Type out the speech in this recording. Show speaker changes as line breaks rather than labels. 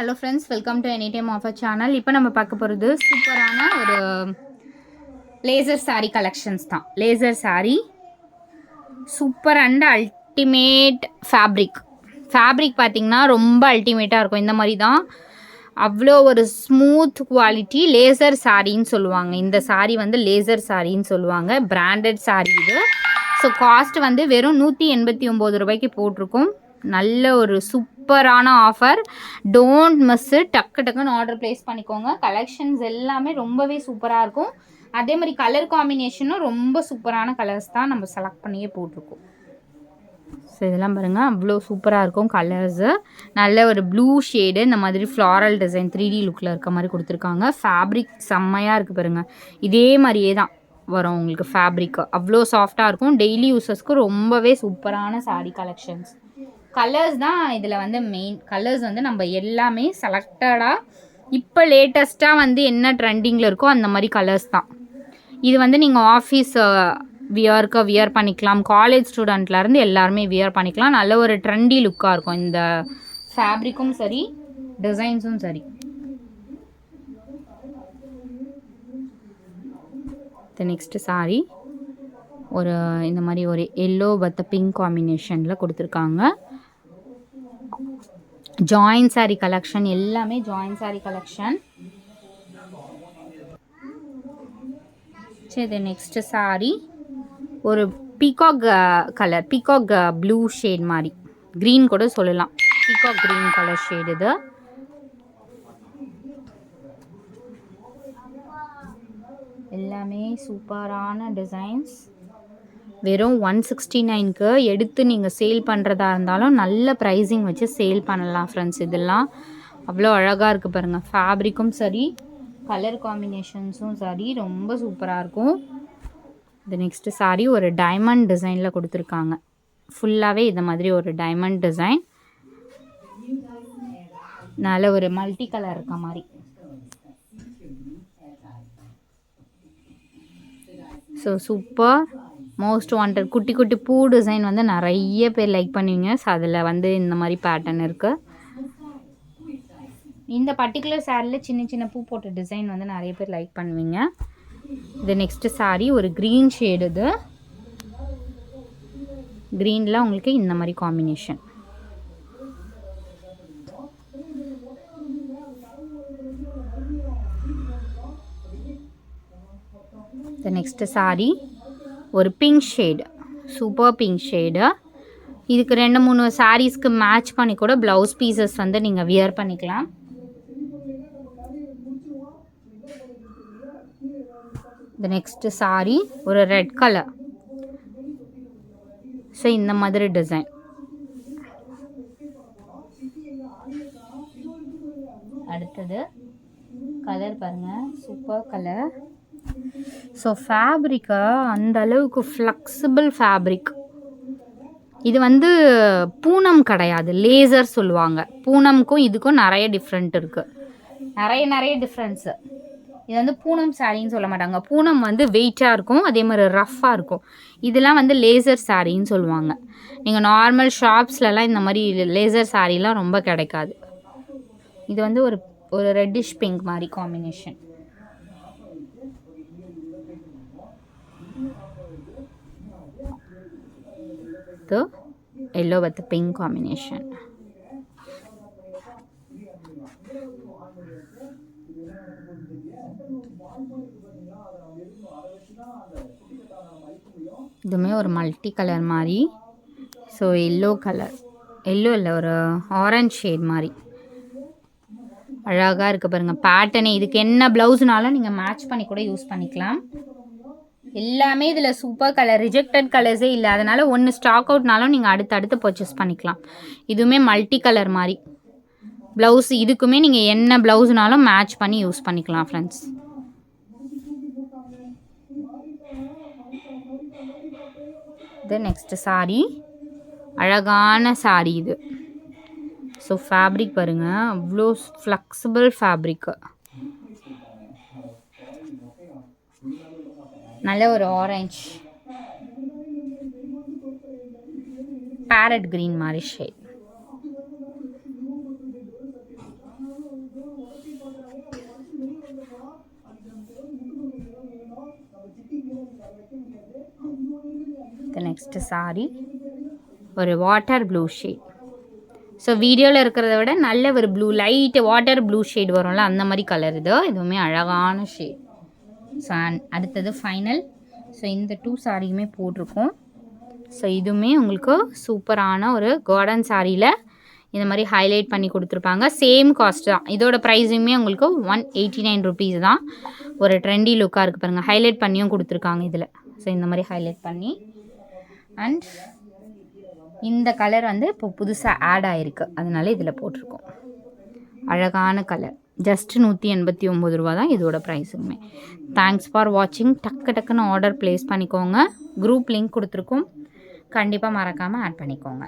Hello friends, welcome to any time offer channel. இப்போ நம்ம பார்க்க போகிறது சூப்பரான ஒரு லேசர் சாரீ கலெக்ஷன்ஸ் தான். Laser sari super and ultimate fabric பார்த்திங்கன்னா ரொம்ப அல்டிமேட்டாக இருக்கும். இந்த மாதிரி தான் அவ்வளோ ஒரு ஸ்மூத் குவாலிட்டி லேசர் சாரின்னு சொல்லுவாங்க. இந்த சாரீ வந்து லேசர் சாரின்னு சொல்லுவாங்க. பிராண்டட் சாரீ இது. ஸோ காஸ்ட் வந்து வெறும் 189 ரூபாய்க்கு போட்டிருக்கோம். நல்ல ஒரு சூப்பரான ஆஃபர். Don't miss it. டக்குன்னு ஆர்டர் ப்ளேஸ் பண்ணிக்கோங்க. கலெக்ஷன்ஸ் எல்லாமே ரொம்பவே சூப்பராக இருக்கும். அதே மாதிரி கலர் காம்பினேஷனும் ரொம்ப சூப்பரான கலர்ஸ் தான் நம்ம செலக்ட் பண்ணியே போட்டிருக்கோம். ஸோ இதெல்லாம் பாருங்கள், அவ்வளோ சூப்பராக இருக்கும் கலர்ஸு. நல்ல ஒரு ப்ளூ ஷேடு, இந்த மாதிரி ஃப்ளாரல் டிசைன் 3D லுக்கில் இருக்க மாதிரி கொடுத்துருக்காங்க. ஃபேப்ரிக் செம்மையாக இருக்குது பாருங்கள். இதே மாதிரியே தான் வரும் உங்களுக்கு ஃபேப்ரிக்கு. அவ்வளோ சாஃப்டாக இருக்கும். டெய்லி யூஸஸ்க்கு ரொம்பவே சூப்பரான சாரீ கலெக்ஷன்ஸ். கலர்ஸ் தான் இதில் வந்து மெயின். கலர்ஸ் வந்து நம்ம எல்லாமே செலக்டடாக இப்போ லேட்டஸ்ட்டாக வந்து என்ன ட்ரெண்டிங்கில் இருக்கோ அந்த மாதிரி கலர்ஸ் தான். இது வந்து நீங்கள் ஆஃபீஸ் வியர் பண்ணிக்கலாம். காலேஜ் ஸ்டூடெண்ட்லேருந்து எல்லாருமே வியர் பண்ணிக்கலாம். நல்ல ஒரு ட்ரெண்டி லுக்காக இருக்கும். இந்த ஃபேப்ரிக்கும் சரி, டிசைன்ஸும் சரி. நெக்ஸ்ட்டு சாரி ஒரு இந்த மாதிரி ஒரு எல்லோ பத்த பிங்க் காம்பினேஷனில் கொடுத்துருக்காங்க. ஜாயின் சாரீ கலெக்ஷன், எல்லாமே ஜாயின் சாரீ கலெக்ஷன். சரி, நெக்ஸ்ட்டு சாரீ ஒரு peacock colour, peacock blue shade மாதிரி, க்ரீன் கூட சொல்லலாம். பீகாக் க்ரீன் கலர் ஷேட் இது. எல்லாமே சூப்பரான டிசைன்ஸ். வெறும் 169க்கு எடுத்து நீங்கள் சேல் பண்ணுறதா இருந்தாலும் நல்ல ப்ரைஸிங் வச்சு சேல் பண்ணலாம் ஃப்ரெண்ட்ஸ். இதெல்லாம் அவ்வளோ அழகாக இருக்குது பாருங்கள். ஃபேப்ரிக்கும் சரி, கலர் காம்பினேஷன்ஸும் சரி, ரொம்ப சூப்பராக இருக்கும். இது நெக்ஸ்ட்டு சாரீ ஒரு டைமண்ட் டிசைனில் கொடுத்துருக்காங்க. ஃபுல்லாகவே இந்த மாதிரி ஒரு டைமண்ட் டிசைன். நல்ல ஒரு மல்டி கலர் இருக்க மாதிரி. So super, most wanted. குட்டி குட்டி பூ டிசைன் வந்து நிறைய பேர் லைக் பண்ணுவீங்க. ஸோ அதில் வந்து இந்த மாதிரி பேட்டர்ன் இருக்குது. இந்த பர்டிகுலர் சாரியில் சின்ன சின்ன பூ போட்ட டிசைன் வந்து நிறைய பேர் லைக் பண்ணுவீங்க. இது நெக்ஸ்ட்டு சாரீ ஒரு க்ரீன் ஷேடு. இது க்ரீனில் உங்களுக்கு இந்த மாதிரி காம்பினேஷன். இது நெக்ஸ்ட்டு சாரீ ஒரு pink shade, super pink shade. இதுக்கு 2-3 சாரீஸ்க்கு மேட்ச் பண்ணி கூட ப்ளவுஸ் பீசஸ் வந்து நீங்கள் வியர் பண்ணிக்கலாம். இந்த நெக்ஸ்ட்டு சாரீ ஒரு ரெட் கலர். ஸோ இந்த மாதிரி டிசைன். அடுத்தது கலர் பாருங்கள், சூப்பர் கலர். ஸோ ஃபேப்ரிக்கை அந்த அளவுக்கு ஃப்ளெக்சிபிள் ஃபேப்ரிக். இது வந்து பூனம் கிடையாது, லேசர் சொல்லுவாங்க. பூனம்க்கும் இதுக்கும் நிறைய டிஃப்ரெண்ட் இருக்குது. நிறைய டிஃப்ரென்ஸு. இது வந்து பூனம் சாரின்னு சொல்ல மாட்டாங்க. பூனம் வந்து வெயிட்டாக இருக்கும், அதே மாதிரி ரஃப்பாக இருக்கும். இதெல்லாம் வந்து லேசர் சாரின்னு சொல்லுவாங்க. நீங்கள் நார்மல் ஷாப்ஸ்லலாம் இந்த மாதிரி லேசர் சாரீலாம் ரொம்ப கிடைக்காது. இது வந்து ஒரு ரெட்டிஷ் பிங்க் மாதிரி combination. Yellow with pink combination. இதுவுமே ஒரு மல்டி கலர் மாதிரி. ஸோ எல்லோ கலர், எல்லோ இல்லை, ஒரு ஆரஞ்ச் ஷேட் மாதிரி அழகாக இருக்குது பாருங்கள் பேட்டர்னே. இதுக்கு என்ன ப்ளவுஸ்னாலும் நீங்கள் மேட்ச் பண்ணி கூட யூஸ் பண்ணிக்கலாம். எல்லாமே இதில் சூப்பர் கலர், ரிஜெக்டட் கலர்ஸே இல்லை. அதனால் ஒன்று ஸ்டாக் அவுட்னாலும் நீங்கள் அடுத்தடுத்து பர்ச்சேஸ் பண்ணிக்கலாம். இதுவுமே மல்டி கலர் மாதிரி ப்ளவுஸ். இதுக்குமே நீங்கள் என்ன ப்ளவுஸ்னாலும் மேட்ச் பண்ணி யூஸ் பண்ணிக்கலாம் ஃப்ரெண்ட்ஸ். இது நெக்ஸ்ட்டு சாரீ அழகான சாரீ இது. ஸோ ஃபேப்ரிக் பாருங்கள், அவ்வளோ ஃப்ளெக்சிபிள் ஃபேப்ரிக்கு. நல்ல ஒரு ஆரஞ்ச் பேரட் க்ரீன் மாதிரி ஷேட். நெக்ஸ்ட்டு சாரி ஒரு வாட்டர் ப்ளூ ஷேட். ஸோ வீடியோவில் இருக்கிறத விட நல்ல ஒரு blue light water blue shade வரும்ல அந்த மாதிரி கலர் இது. இதுவுமே அழகான ஷேட். ஸோ அடுத்தது ஃபைனல். ஸோ இந்த 2 சாரியுமே போட்டிருக்கோம். ஸோ இதுவுமே உங்களுக்கு சூப்பரான ஒரு கார்டன் சாரியில் இந்த மாதிரி ஹைலைட் பண்ணி கொடுத்துருப்பாங்க. சேம் காஸ்ட் தான். இதோட ப்ரைஸுமே உங்களுக்கு 189 ருபீஸ் தான். ஒரு ட்ரெண்டி லுக்காக இருக்குது பாருங்கள். ஹைலைட் பண்ணியும் கொடுத்துருக்காங்க இதில். ஸோ இந்த மாதிரி ஹைலைட் பண்ணி அண்ட் இந்த கலர் வந்து இப்போ புதுசாக ஆட் ஆகிருக்கு, அதனால இதில் போட்டிருக்கோம். அழகான கலர். ஜஸ்ட் 189 ரூபா தான் இதோட ப்ரைஸுமே. தேங்க்ஸ் ஃபார் வாட்சிங். டக்குன்னு ஆர்டர் ப்ளேஸ் பண்ணிக்கோங்க. குரூப் லிங்க் கொடுத்துருக்கோம், கண்டிப்பாக மறக்காமல் ஆட் பண்ணிக்கோங்க.